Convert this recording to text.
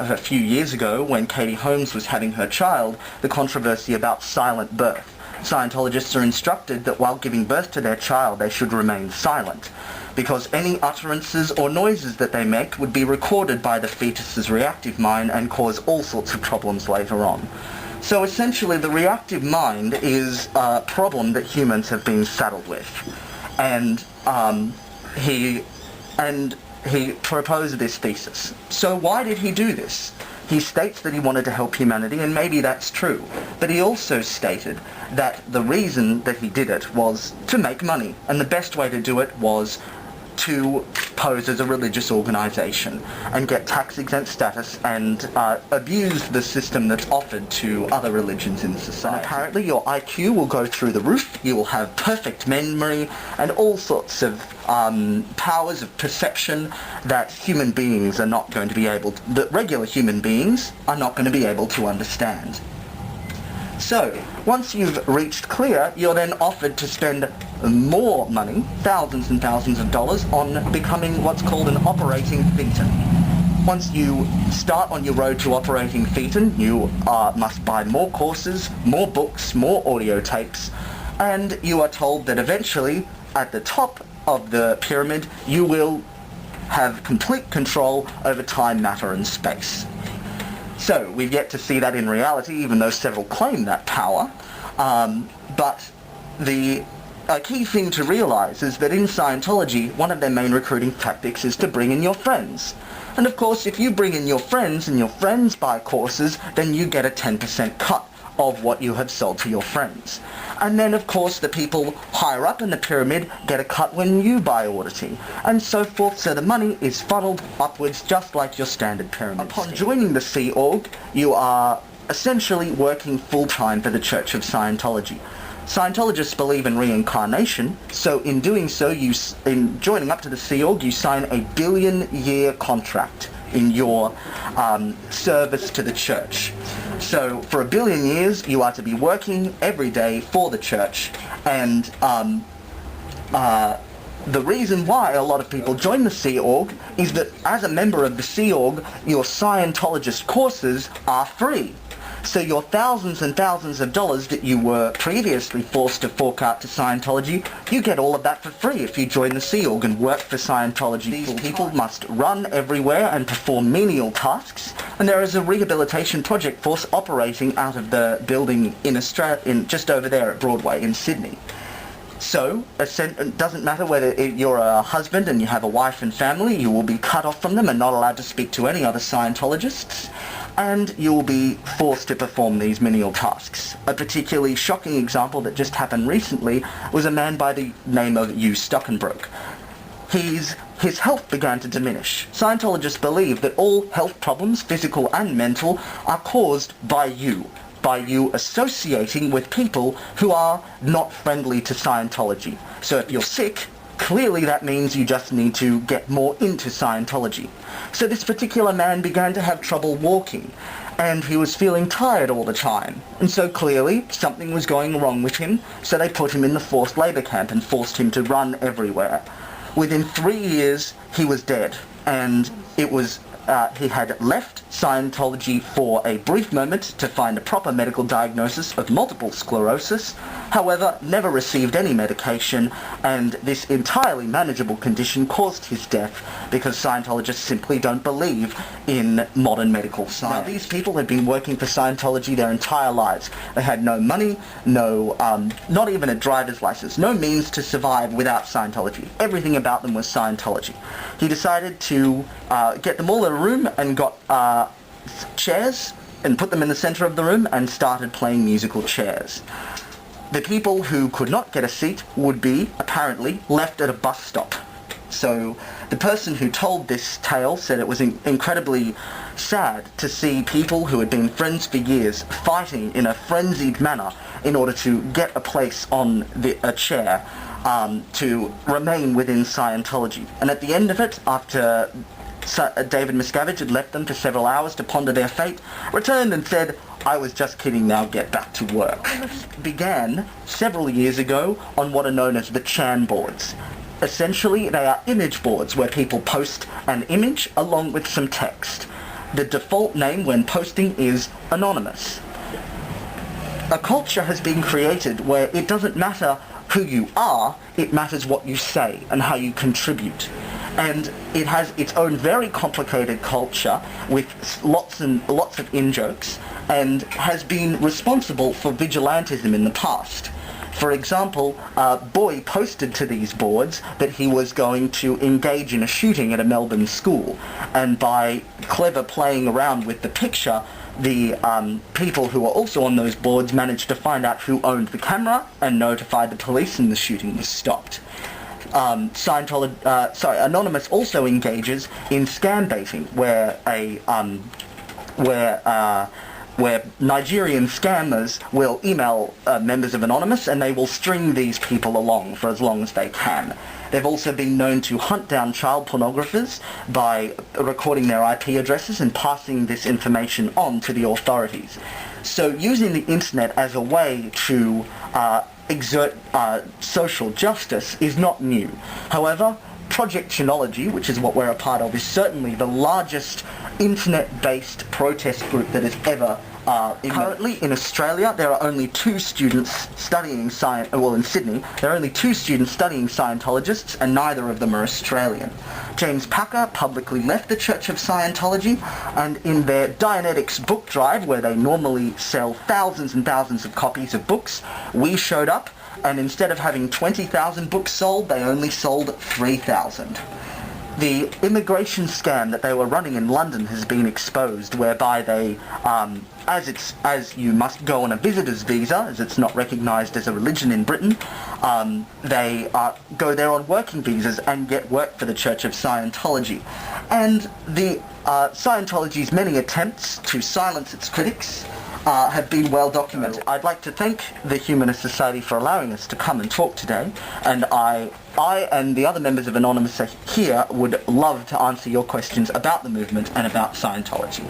a few years ago when Katie Holmes was having her child, the controversy about silent birth. Scientologists are instructed that while giving birth to their child, they should remain silent, because any utterances or noises that they make would be recorded by the fetus's reactive mind and cause all sorts of problems later on. So essentially, the reactive mind is a problem that humans have been saddled with. And he proposed this thesis. So why did he do this? He states that he wanted to help humanity, and maybe that's true. But he also stated that the reason that he did it was to make money, and the best way to do it was to pose as a religious organization and get tax-exempt status and abuse the system that's offered to other religions in society. And apparently your IQ will go through the roof, you will have perfect memory and all sorts of powers of perception that human beings are not going to be able to, that regular human beings are not going to be able to understand. So, once you've reached clear, you're then offered to spend more money, thousands and thousands of dollars, on becoming what's called an operating thetan. Once you start on your road to operating thetan, you must buy more courses, more books, more audio tapes, and you are told that eventually, at the top of the pyramid, you will have complete control over time, matter, and space. So, we've yet to see that in reality, even though several claim that power. But the key thing to realize is that in Scientology, one of their main recruiting tactics is to bring in your friends. And of course, if you bring in your friends and your friends buy courses, then you get a 10% cut of what you have sold to your friends. And then, of course, the people higher up in the pyramid get a cut when you buy auditing, and so forth, so the money is funneled upwards just like your standard pyramid. Upon joining the Sea Org, you are essentially working full-time for the Church of Scientology. Scientologists believe in reincarnation, so in doing so, in joining up to the Sea Org, you sign a billion-year contract in your service to the church. So for 1 billion years, you are to be working every day for the church, and the reason why a lot of people join the Sea Org is that as a member of the Sea Org, your Scientologist courses are free. So your thousands and thousands of dollars that you were previously forced to fork out to Scientology, you get all of that for free if you join the Sea Org and work for Scientology. These people must run everywhere and perform menial tasks, and there is a rehabilitation project force operating out of the building in Australia, just over there at Broadway in Sydney. So, it doesn't matter whether you're a husband and you have a wife and family, you will be cut off from them and not allowed to speak to any other Scientologists, and you will be forced to perform these menial tasks. A particularly shocking example that just happened recently was a man by the name of Hugh Stockenbroke. His health began to diminish. Scientologists believe that all health problems, physical and mental, are caused by you associating with people who are not friendly to Scientology. So if you're sick, clearly that means you just need to get more into Scientology. So this particular man began to have trouble walking, and he was feeling tired all the time. And so clearly something was going wrong with him, so they put him in the forced labour camp and forced him to run everywhere. Within 3 years, he was dead, and it was he had left Scientology for a brief moment to find a proper medical diagnosis of multiple sclerosis, however, never received any medication, and this entirely manageable condition caused his death because Scientologists simply don't believe in modern medical science. Now, these people had been working for Scientology their entire lives. They had no money, not even a driver's license, no means to survive without Scientology. Everything about them was Scientology. He decided to get them all in a room and got chairs and put them in the center of the room and started playing musical chairs. The people who could not get a seat would be, apparently, left at a bus stop. So the person who told this tale said it was incredibly sad to see people who had been friends for years fighting in a frenzied manner in order to get a place on a chair to remain within Scientology. And at the end of it, after David Miscavige had left them for several hours to ponder their fate, returned and said, "I was just kidding, now get back to work." This began several years ago on what are known as the Chan boards. Essentially, they are image boards where people post an image along with some text. the default name when posting is anonymous. A culture has been created where it doesn't matter who you are, it matters what you say and how you contribute. And it has its own very complicated culture with lots of in-jokes, and has been responsible for vigilantism in the past. For example, Boy posted to these boards that he was going to engage in a shooting at a Melbourne school, and by clever playing around with the picture, the people who were also on those boards managed to find out who owned the camera and notified the police, and the shooting was stopped. Anonymous also engages in scam baiting, where Nigerian scammers will email members of Anonymous, and they will string these people along for as long as they can. They've also been known to hunt down child pornographers by recording their IP addresses and passing this information on to the authorities. So using the internet as a way to exert social justice is not new. However, Project Scientology, which is what we're a part of, is certainly the largest internet-based protest group that has ever currently in Australia, there are only 2 students studying in Sydney, there are only 2 students studying Scientologists, and neither of them are Australian. James Packer publicly left the Church of Scientology, and in their Dianetics book drive, where they normally sell thousands and thousands of copies of books, we showed up, and instead of having 20,000 books sold, they only sold 3,000. The immigration scam that they were running in London has been exposed, whereby they, as you must go on a visitor's visa, as it's not recognised as a religion in Britain, they go there on working visas and get work for the Church of Scientology. And the Scientology's many attempts to silence its critics have been well documented. I'd like to thank the Humanist Society for allowing us to come and talk today, and I and the other members of Anonymous here would love to answer your questions about the movement and about Scientology.